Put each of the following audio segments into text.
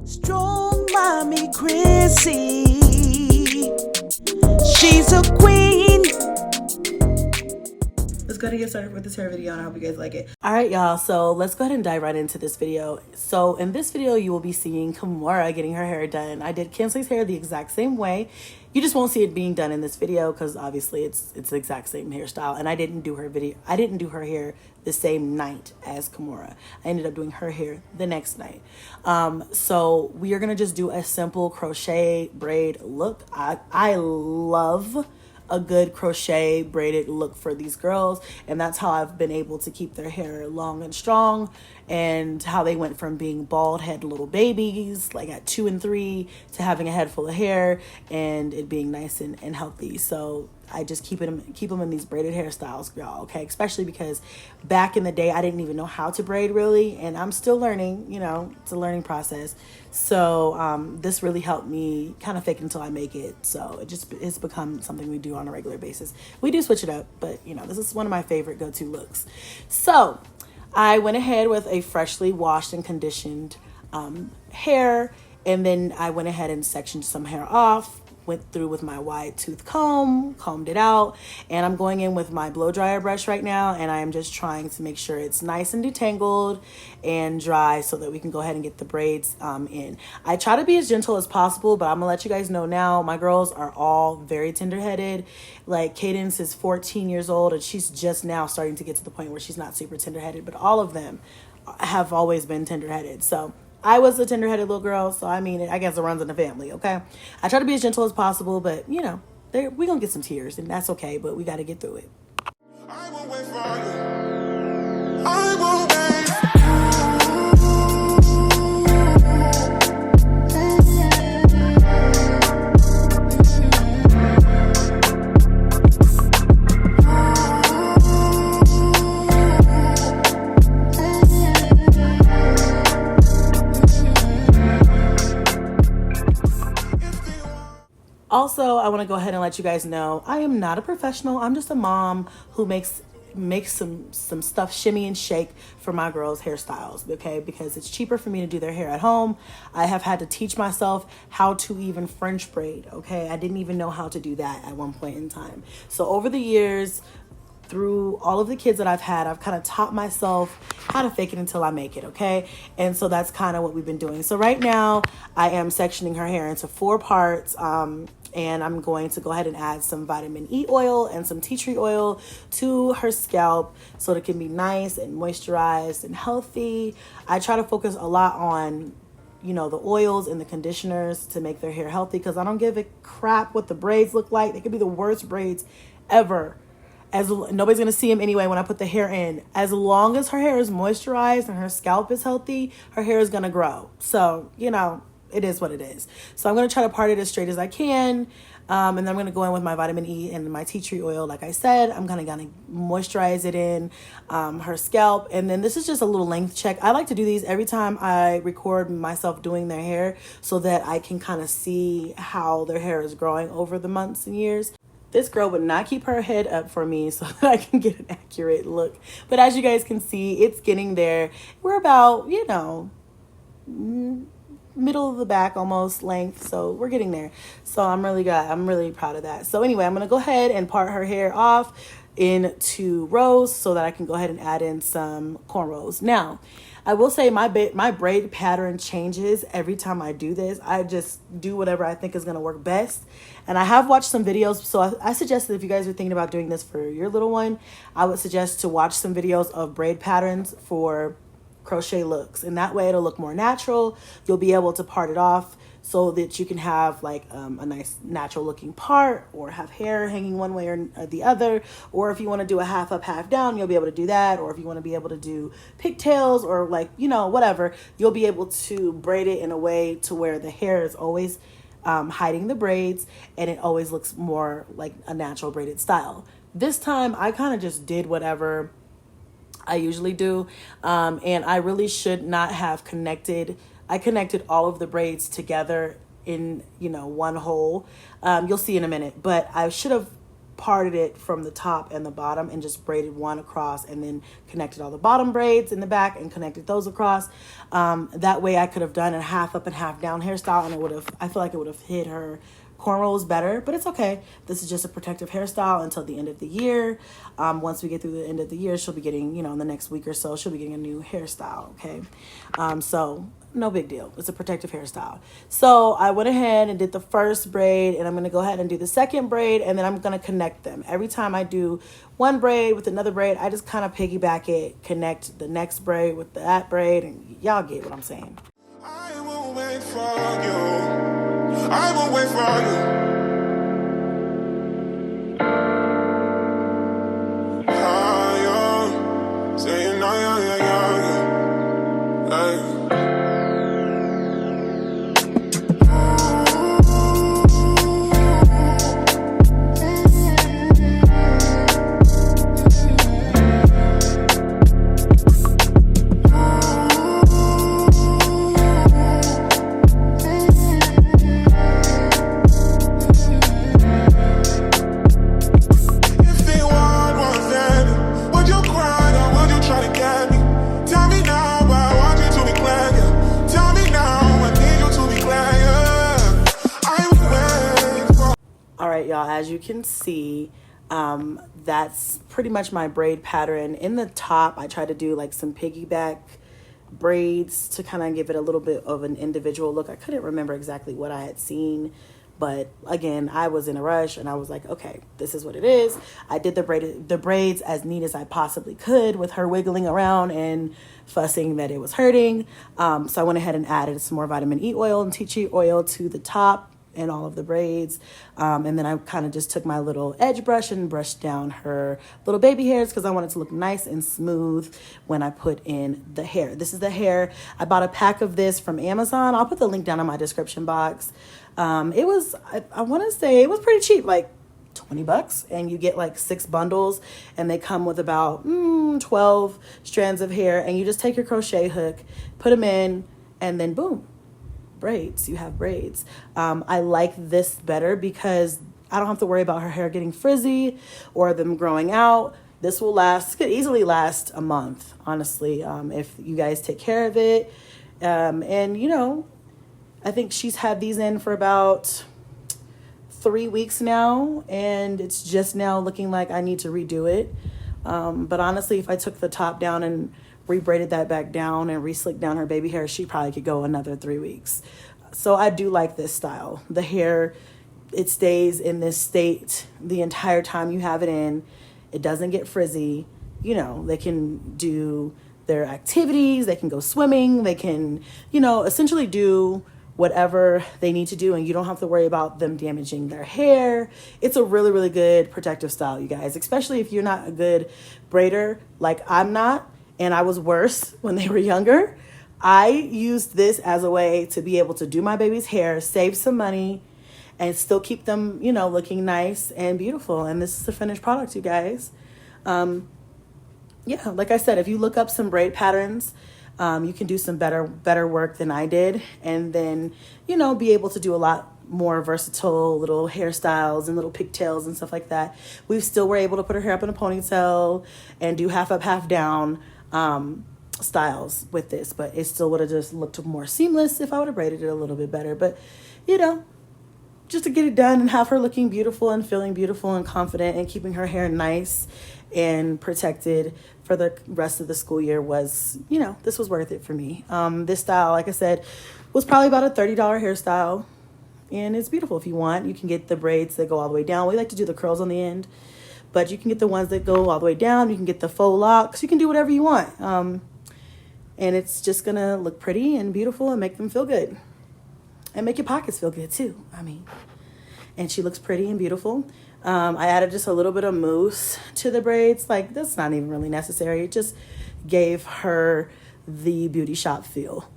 StrongmommyChrissy. She's a queen. Let's go ahead and get started with this hair video, and I hope you guys like it. All right, y'all, so let's go ahead and dive right into this video. So in this video, you will be seeing Kimora getting her hair done. I did Kinsley's hair the exact same way. You just won't see it being done in this video because obviously it's the exact same hairstyle, and I didn't do her hair the same night as Kimora. I ended up doing her hair the next night. So we are gonna just do a simple crochet braid look. I love a good crochet braided look for these girls, and that's how I've been able to keep their hair long and strong, and how they went from being bald head little babies like at 2 and 3 to having a head full of hair and it being nice and healthy. So I just keep them in these braided hairstyles, y'all, okay? Especially because back in the day, I didn't even know how to braid really, and I'm still learning, you know, it's a learning process. So this really helped me kind of fake it until I make it. So it's become something we do on a regular basis. We do switch it up, but you know, this is one of my favorite go-to looks. So I went ahead with a freshly washed and conditioned hair, and then I went ahead and sectioned some hair off, went through with my wide tooth comb, combed it out, and I'm going in with my blow dryer brush right now, and I am just trying to make sure it's nice and detangled and dry so that we can go ahead and get the braids in. I try to be as gentle as possible, but I'm gonna let you guys know now, my girls are all very tender-headed. Like Cadence is 14 years old, and she's just now starting to get to the point where she's not super tender-headed, but all of them have always been tender-headed. So I was a tender-headed little girl, so I mean, I guess it runs in the family, okay? I try to be as gentle as possible, but, you know, we're going to get some tears, and that's okay, but we got to get through it. I will wait for you. I will wait. Also, I want to go ahead and let you guys know I am not a professional. I'm just a mom who makes some stuff shimmy and shake for my girls' hairstyles, okay? Because it's cheaper for me to do their hair at home. I have had to teach myself how to even French braid, okay? I didn't even know how to do that at one point in time. So over the years, through all of the kids that I've had, I've kind of taught myself how to fake it until I make it, okay? And so that's kind of what we've been doing. So right now, I am sectioning her hair into 4 parts, and I'm going to go ahead and add some vitamin E oil and some tea tree oil to her scalp so that it can be nice and moisturized and healthy. I try to focus a lot on, you know, the oils and the conditioners to make their hair healthy, because I don't give a crap what the braids look like. They could be the worst braids ever. As nobody's gonna see them anyway when I put the hair in. As long as her hair is moisturized and her scalp is healthy, her hair is gonna grow. So, you know, it is what it is. So I'm gonna try to part it as straight as I can. And then I'm gonna go in with my vitamin E and my tea tree oil. Like I said, I'm gonna moisturize it in her scalp. And then this is just a little length check. I like to do these every time I record myself doing their hair so that I can kind of see how their hair is growing over the months and years. This girl would not keep her head up for me so that I can get an accurate look. But as you guys can see, it's getting there. We're about, you know, middle of the back almost length. So we're getting there. So I'm really proud of that. So anyway, I'm going to go ahead and part her hair off into rows so that I can go ahead and add in some cornrows. Now, I will say my braid pattern changes every time I do this. I just do whatever I think is going to work best. And I have watched some videos, so I suggest that if you guys are thinking about doing this for your little one, I would suggest to watch some videos of braid patterns for crochet looks. And that way it'll look more natural. You'll be able to part it off so that you can have like a nice natural looking part, or have hair hanging one way or the other. Or if you want to do a half up, half down, you'll be able to do that. Or if you want to be able to do pigtails or like, you know, whatever, you'll be able to braid it in a way to where the hair is always hiding the braids, and it always looks more like a natural braided style. This time I kind of just did whatever I usually do, and I really should not have connected. I connected all of the braids together in, you know, one whole. You'll see in a minute, but I should have parted it from the top and the bottom and just braided one across, and then connected all the bottom braids in the back and connected those across. That way I could have done a half up and half down hairstyle, and I feel like it would have hit her cornrows better, but it's okay. This is just a protective hairstyle until the end of the year. Once we get through the end of the year, she'll be getting, in the next week or so, she'll be getting a new hairstyle. Okay. So no big deal. It's a protective hairstyle. So I went ahead and did the first braid, and I'm going to go ahead and do the second braid, and then I'm going to connect them. Every time I do one braid with another braid, I just kind of piggyback it, connect the next braid with that braid, and y'all get what I'm saying. I will wait for you. I will wait for you. Saying no, Y'all, as you can see, that's pretty much my braid pattern. In the top, I try to do like some piggyback braids to kind of give it a little bit of an individual look. I couldn't remember exactly what I had seen, but again, I was in a rush and I was like, okay, this is what it is. I did the braids as neat as I possibly could with her wiggling around and fussing that it was hurting. So I went ahead and added some more vitamin E oil and tea tree oil to the top and all of the braids. And then I kind of just took my little edge brush and brushed down her little baby hairs because I wanted to look nice and smooth when I put in the hair. This is the hair. I bought a pack of this from Amazon. I'll put the link down in my description box. It was, I want to say it was pretty cheap, like $20, and you get like 6 bundles, and they come with about 12 strands of hair, and you just take your crochet hook, put them in, and then boom, braids. You have braids. I like this better because I don't have to worry about her hair getting frizzy or them growing out. This will last, could easily last a month, honestly, if you guys take care of it. And you know, I think she's had these in for about 3 weeks now, and it's just now looking like I need to redo it. But honestly, if I took the top down and re-braided that back down and re-slicked down her baby hair, she probably could go another 3 weeks. So I do like this style. The hair, it stays in this state the entire time you have it in. It doesn't get frizzy. You know, they can do their activities, they can go swimming, they can, you know, essentially do whatever they need to do, and you don't have to worry about them damaging their hair. It's a really, really good protective style, you guys, especially if you're not a good braider like I'm not, and I was worse when they were younger. I used this as a way to be able to do my baby's hair, save some money, and still keep them, you know, looking nice and beautiful. And this is the finished product, you guys. Yeah, like I said, if you look up some braid patterns, you can do some better work than I did, and then, you know, be able to do a lot more versatile little hairstyles and little pigtails and stuff like that. We still were able to put her hair up in a ponytail and do half up, half down styles with this, but it still would have just looked more seamless if I would have braided it a little bit better. But, you know, just to get it done and have her looking beautiful and feeling beautiful and confident and keeping her hair nice and protected for the rest of the school year was, you know, this was worth it for me. This style, like I said, was probably about a $30 hairstyle, and it's beautiful. If you want, you can get the braids that go all the way down. We like to do the curls on the end, but you can get the ones that go all the way down. You can get the faux locks. You can do whatever you want. And it's just gonna look pretty and beautiful and make them feel good. And make your pockets feel good too, I mean. And she looks pretty and beautiful. I added just a little bit of mousse to the braids. Like, that's not even really necessary. It just gave her the beauty shop feel.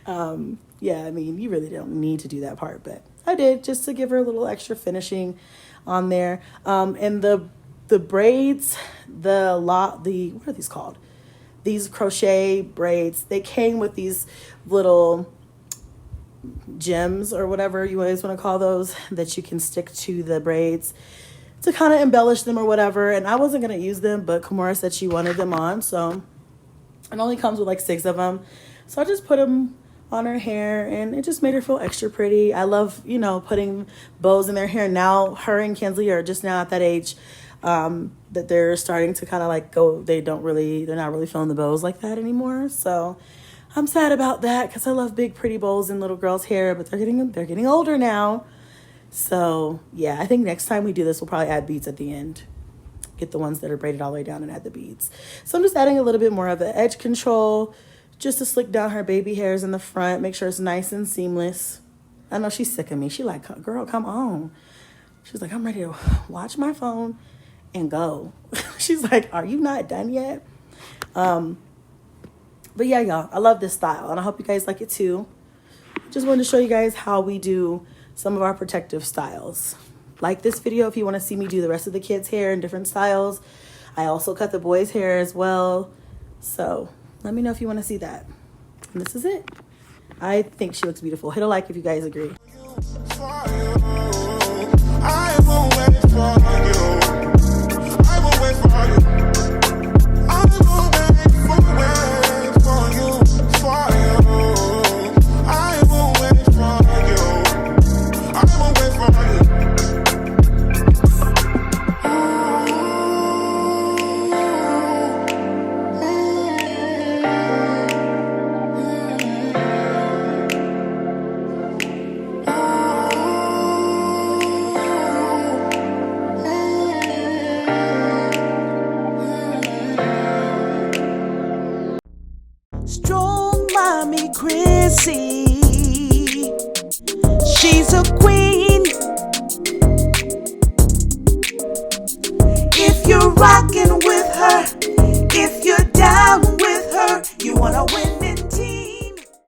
Yeah, I mean, you really don't need to do that part, but I did just to give her a little extra finishing on there. And the braids, what are these called? These crochet braids, they came with these little gems or whatever you guys want to call those that you can stick to the braids. to kind of embellish them or whatever. And I wasn't going to use them, but Kimora said she wanted them on. So it only comes with like 6 of them. So I just put them on her hair, and it just made her feel extra pretty. I love, you know, putting bows in their hair. Now her and Kinsley are just now at that age that they're starting to kind of like go, they're not really feeling the bows like that anymore. So I'm sad about that, because I love big pretty bows in little girls' hair, but they're getting older now. So yeah, I think next time we do this, we'll probably add beads at the end. Get the ones that are braided all the way down and add the beads. So I'm just adding a little bit more of the edge control just to slick down her baby hairs in the front, make sure it's nice and seamless. I know she's sick of me. She like, girl, come on. She's like, I'm ready to watch my phone and go. She's like, are you not done yet? But yeah, y'all, I love this style, and I hope you guys like it too. Just wanted to show you guys how we do some of our protective styles. Like this video if you want to see me do the rest of the kids' hair in different styles. I also cut the boys' hair as well. So let me know if you want to see that. And this is it. I think she looks beautiful. Hit a like if you guys agree. I will wait for you. I will wait for you. I will wait for you. I will wait for you. I will wait for you. Strong mommy Chrissy, she's a queen. If you're rocking with her, if you're down with her, you wanna win.